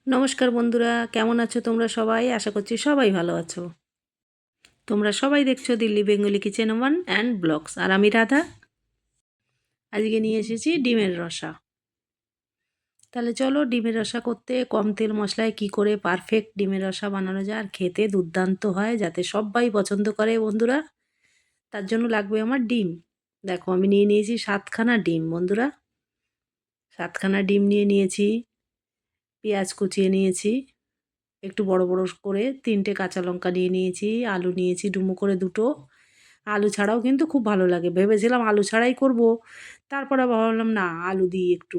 নমস্কার বন্ধুরা, কেমন আছো তোমরা সবাই? আশা করছি সবাই ভালো আছো। তোমরা সবাই দেখছো Delhi Bengali kitchen one and blogs, আর আমি রাধা। আজকে নিয়ে এসেছি ডিমের রসা। তাহলে চলো ডিমের রসা করতে কম তেল মশলায় কি করে পারফেক্ট ডিমের রসা বানানো যায় আর খেতে দুর্দান্ত হয়, যাতে সবাই পছন্দ করে বন্ধুরা। তার জন্য লাগবে আমার ডিম। দেখো আমি নিয়ে নিয়েছি 7খানা ডিম বন্ধুরা। 7খানা ডিম নিয়ে নিয়েছি। পেঁয়াজ কুচিয়ে নিয়েছি একটু বড় বড় করে, 3টে কাঁচা লঙ্কা নিয়ে নিয়েছি, আলু নিয়েছি ডুমো করে 2টো। আলু ছাড়াও কিন্তু খুব ভালো লাগে, ভেবেছিলাম আলু ছাড়াই করব, তারপরে আবার ভাবলাম না আলু দিই একটু।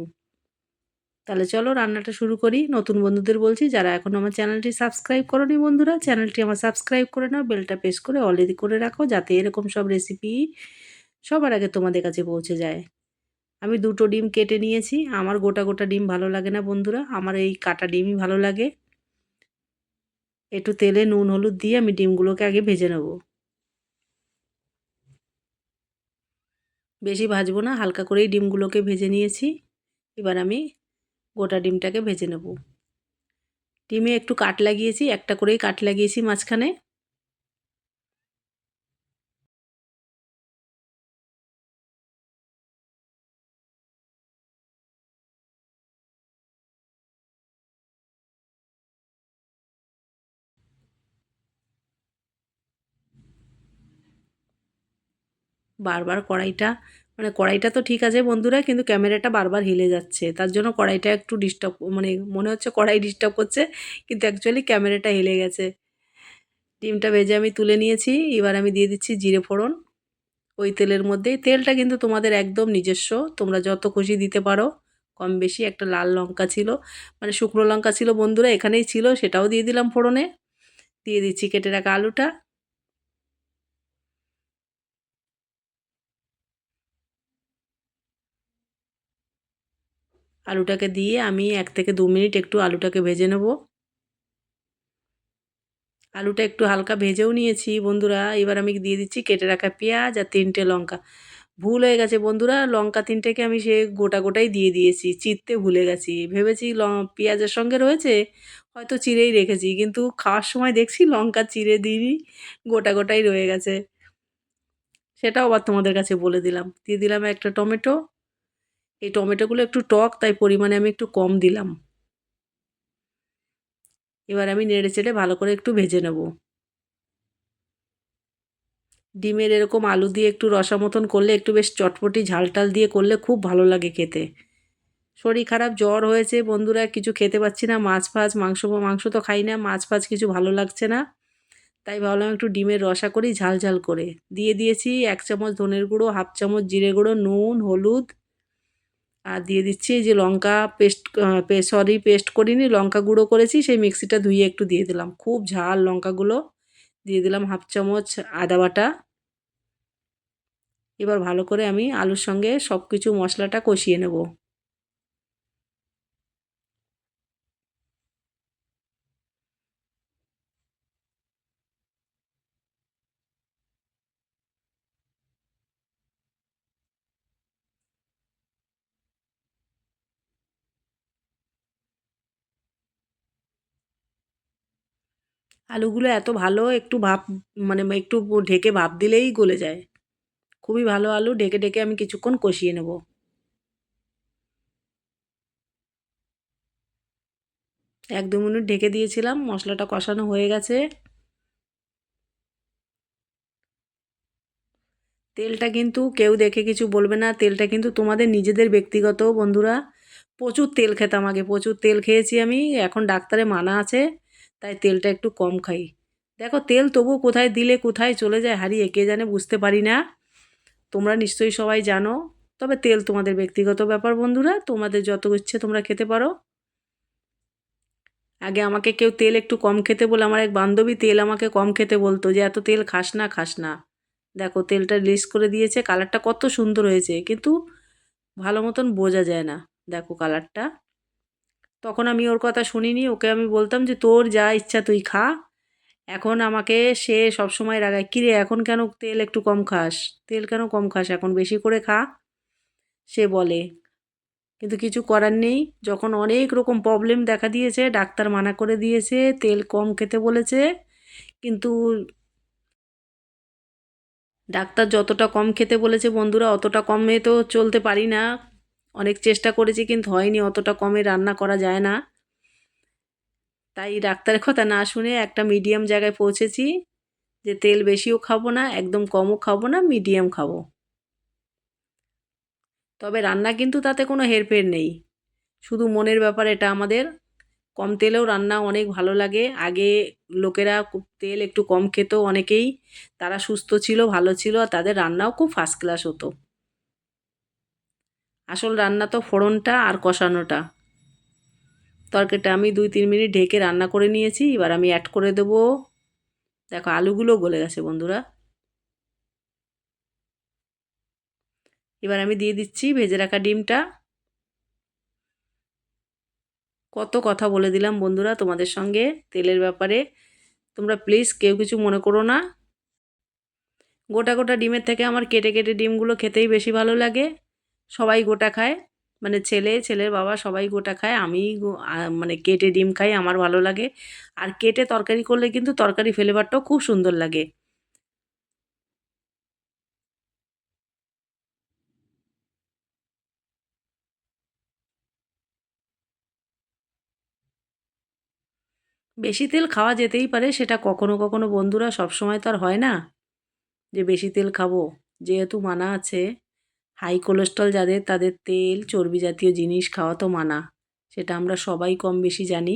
তাহলে চলো রান্নাটা শুরু করি। নতুন বন্ধুদের বলছি, যারা এখনও আমার চ্যানেলটি সাবস্ক্রাইব করোনি বন্ধুরা, চ্যানেলটি আমার সাবস্ক্রাইব করে নাও, বেলটা প্রেস করে অলরেডি করে রাখো, যাতে এরকম সব রেসিপি সবার আগে তোমাদের কাছে পৌঁছে যায়। আমি 2টো ডিম কেটে নিয়েছি। আমার গোটা গোটা ডিম ভালো লাগে না বন্ধুরা, আমার এই কাটা ডিমই ভালো লাগে। একটু তেলে নুন হলুদ দিয়ে আমি ডিমগুলোকে আগে ভেজে নেব। বেশি ভাজবো না, হালকা করেই ডিমগুলোকে ভেজে নিয়েছি। এবার আমি গোটা ডিমটাকে ভেজে নেব। ডিমে একটু কাট লাগিয়েছি, একটা করেই কাট লাগিয়েছি মাঝখানে। বারবার কড়াইটা, মানে কড়াইটা তো ঠিক আছে বন্ধুরা, কিন্তু ক্যামেরাটা বারবার হিলে যাচ্ছে, তার জন্য কড়াইটা একটু ডিস্টার্ব, মানে মনে হচ্ছে কড়াই ডিস্টার্ব করছে, কিন্তু অ্যাকচুয়ালি ক্যামেরাটা হিলে গেছে। ডিমটা ভেজে আমি তুলে নিয়েছি। এবার আমি দিয়ে দিচ্ছি জিরে ফোড়ন ওই তেলের মধ্যেই। তেলটা কিন্তু তোমাদের একদম নিজস্ব, তোমরা যত খুশি দিতে পারো কম বেশি। একটা লাল লঙ্কা ছিল, মানে শুকনো লঙ্কা ছিল বন্ধুরা, এখানেই ছিল, সেটাও দিয়ে দিলাম ফোড়নে। দিয়ে দিচ্ছি কেটে রাখা আলুটা। আলুটাকে দিয়ে আমি 1 থেকে 2 মিনিট একটু আলুটাকে ভেজে নেব। আলুটা একটু হালকা ভেজেও নিয়েছি বন্ধুরা। এবার আমি দিয়ে দিচ্ছি কেটে রাখা পেঁয়াজ আর 3টে লঙ্কা। ভুল হয়ে গেছে বন্ধুরা, লঙ্কা 3টেকে আমি সে গোটা গোটাই দিয়ে দিয়েছি, চিরতে ভুলে গেছি। ভেবেছি পেঁয়াজের সঙ্গে রয়েছে, হয়তো চিরেই রেখেছি, কিন্তু খাওয়ার সময় দেখছি লঙ্কা চিরে দিইনি, গোটা গোটাই রয়ে গেছে। সেটাও আবার তোমাদের কাছে বলে দিলাম। দিয়ে দিলাম একটা টমেটো। এই টমেটোগুলো একটু টক, তাই পরিমাণে আমি একটু কম দিলাম। এবার আমি নেড়ে চেড়ে ভালো করে একটু ভেজে নেব। ডিমের এরকম আলু দিয়ে একটু রসা মতন করলে, একটু বেশ চটপটি ঝাল টাল দিয়ে করলে খুব ভালো লাগে খেতে। শরীর খারাপ, জ্বর হয়েছে বন্ধুরা, কিছু খেতে পাচ্ছি না, মাছ ফাছ মাংস, মাংস তো খাই না, মাছ ফাছ কিছু ভালো লাগছে না, তাই ভাবলাম একটু ডিমের রসা করি ঝাল ঝাল করে। দিয়ে দিয়েছি 1 চামচ ধনের গুঁড়ো, হাফ চামচ জিরে গুঁড়ো, নুন হলুদ, আর দিয়ে দিচ্ছি এই যে লঙ্কা পেস্ট, পেস্ট করিনি, লঙ্কা গুঁড়ো করেছি, সেই মিক্সিটা ধুয়ে একটু দিয়ে দিলাম, খুব ঝাল লঙ্কাগুলো। দিয়ে দিলাম হাফ চামচ আদা বাটা। এবার ভালো করে আমি আলুর সঙ্গে সব কিছু মশলাটা কষিয়ে নেব। আলুগুলো এত ভালো, একটু ভাপ, মানে একটু ঢেকে ভাপ দিলেই গলে যায়। খুবই ভালো আলু, ঢেকে ঢেকে আমি কিছুক্ষণ কষিয়ে নেব। 1-2 মিনিট ঢেকে দিয়েছিলাম, মশলাটা কষানো হয়ে গেছে। তেলটা কিন্তু কেউ দেখে কিছু বলবে না, তেলটা কিন্তু তোমাদের নিজেদের ব্যক্তিগত বন্ধুরা। প্রচুর তেল খেতাম আগে, প্রচুর তেল খেয়েছি আমি, এখন ডাক্তারে মানা আছে, তাই তেলটা একটু কম খাই। দেখো তেল তবু কোথায় দিলে কোথায় চলে যায় হারিয়ে, কে জানে, বুঝতে পারি না। তোমরা নিশ্চয়ই সবাই জানো। তবে তেল তোমাদের ব্যক্তিগত ব্যাপার বন্ধুরা, তোমাদের যত ইচ্ছে তোমরা খেতে পারো। আগে আমাকে কেউ তেল একটু কম খেতে বলে, আমার এক বান্ধবী তেল আমাকে কম খেতে বলতো, যে এত তেল খাস না খাস না। দেখো তেলটা লিস্ট করে দিয়েছে, কালারটা কত সুন্দর হয়েছে, কিন্তু ভালো মতন বোঝা যায় না। দেখো কালারটা। তখন আমি ওর কথা শুনিনি, ওকে আমি বলতাম যে তোর যা ইচ্ছা তুই খা। এখন আমাকে সে সবসময় রাগায়, কিরে এখন কেন তেল একটু কম খাস, তেল কেন কম খাস, এখন বেশি করে খা, সে বলে। কিন্তু কিছু করার নেই। যখন অনেক রকম প্রবলেম দেখা দিয়েছে, ডাক্তার মানা করে দিয়েছে, তেল কম খেতে বলেছে, কিন্তু ডাক্তার যতটা কম খেতে বলেছে বন্ধুরা অতটা কমে তো চলতে পারি না। অনেক চেষ্টা করেছি কিন্তু হয়নি, অতটা কমে রান্না করা যায় না। তাই ডাক্তারের কথা না শুনে একটা মিডিয়াম জায়গায় পৌঁছেছি, যে তেল বেশিও খাবো না, একদম কমও খাবো না, মিডিয়াম খাবো। তবে রান্না কিন্তু তাতে কোনো হেরফের নেই, শুধু মনের ব্যাপার এটা আমাদের। কম তেলেও রান্না অনেক ভালো লাগে। আগে লোকেরা তেল একটু কম খেত অনেকেই, তারা সুস্থ ছিল, ভালো ছিল, আর তাদের রান্নাও খুব ফার্স্ট ক্লাস হতো। আসল রান্না তো ফোড়নটা আর কষানোটা। তরকারিটা আমি 2-3 মিনিট ঢেকে রান্না করে নিয়েছি। এবার আমি অ্যাড করে দেবো, দেখো আলুগুলো গলে গেছে বন্ধুরা। এবার আমি দিয়ে দিচ্ছি ভেজে রাখা ডিমটা। কত কথা বলে দিলাম বন্ধুরা তোমাদের সঙ্গে তেলের ব্যাপারে, তোমরা প্লিজ কেউ কিছু মনে করো না। গোটা গোটা ডিমের থেকে আমার কেটে কেটে ডিমগুলো খেতেই বেশি ভালো লাগে। সবাই গোটা খায়, মানে ছেলে, ছেলের বাবা সবাই গোটা খায়, আমি মানে কেটে ডিম খাই, আমার ভালো লাগে। আর কেটে তরকারি করলে কিন্তু তরকারি ফ্লেভারটাও খুব সুন্দর লাগে। বেশি তেল খাওয়া যেতেই পারে, সেটা কখনো কখনো বন্ধুরা, সবসময় তো আর হয় না যে বেশি তেল খাবো। যেহেতু মানা আছে, হাই কোলেস্ট্রল যাদের তাদের তেল চর্বি জাতীয় জিনিস খাওয়া তো মানা, সেটা আমরা সবাই কম বেশি জানি।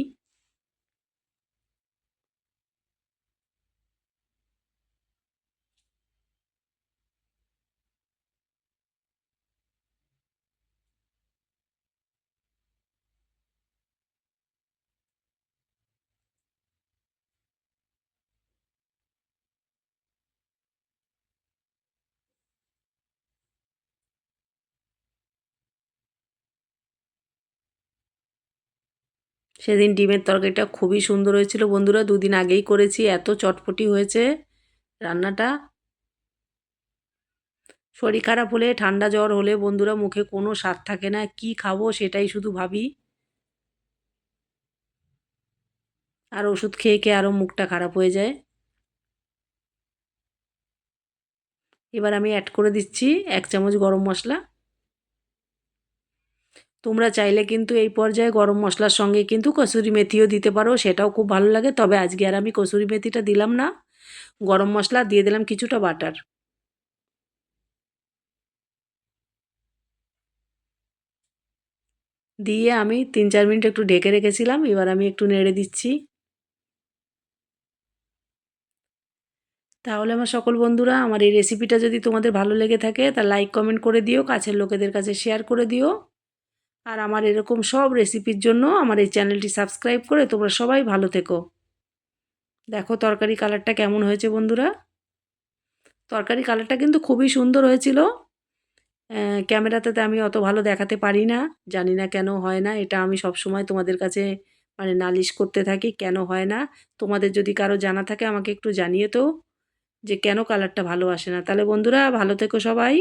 সেদিন ডিমের তরকারিটা খুবই সুন্দর হয়েছিল বন্ধুরা, 2 দিন আগেই করেছি, এত চটপটি হয়েছে রান্নাটা। শরীর খারাপ হলে, ঠান্ডা জ্বর হলে বন্ধুরা মুখে কোনো স্বাদ থাকে না, কি খাবো সেটাই শুধু ভাবি। আর ওষুধ খেয়ে খেয়ে আরও মুখটা খারাপ হয়ে যায়। এবার আমি অ্যাড করে দিচ্ছি 1 চামচ গরম মশলা। তোমরা চাইলে কিন্তু এই পর্যায়ে গরম মশলার সঙ্গে কিন্তু কসুরি মেথিও দিতে পারো, সেটাও খুব ভালো লাগে। তবে আজকে আর আমি কসুরি মেথিটা দিলাম না, গরম মশলা দিয়ে দিলাম কিছুটা বাটার। দিয়ে আমি 3-4 মিনিট একটু ঢেকে রেখেছিলাম, এবার আমি একটু নেড়ে দিচ্ছি। তাহলে আমার সকল বন্ধুরা, আমার এই রেসিপিটা যদি তোমাদের ভালো লেগে থাকে তা লাইক কমেন্ট করে দিও, কাছের লোকেদের কাছে শেয়ার করে দিও। আর আমার এরকম সব রেসিপির জন্য আমার এই চ্যানেলটি সাবস্ক্রাইব করে তোমরা সবাই ভালো থেকো। দেখো তরকারি কালারটা কেমন হয়েছে বন্ধুরা। তরকারি কালারটা কিন্তু খুবই সুন্দর হয়েছিল। ক্যামেরাতে তো আমি অত ভালো দেখাতে পারি না, জানি না কেন হয় না। এটা আমি সবসময় তোমাদের কাছে মানে নালিশ করতে থাকি কেন হয় না। তোমাদের যদি কারো জানা থাকে আমাকে একটু জানিয়ে তো, যে কেন কালারটা ভালো আসে না। তাহলে বন্ধুরা ভালো থেকো সবাই।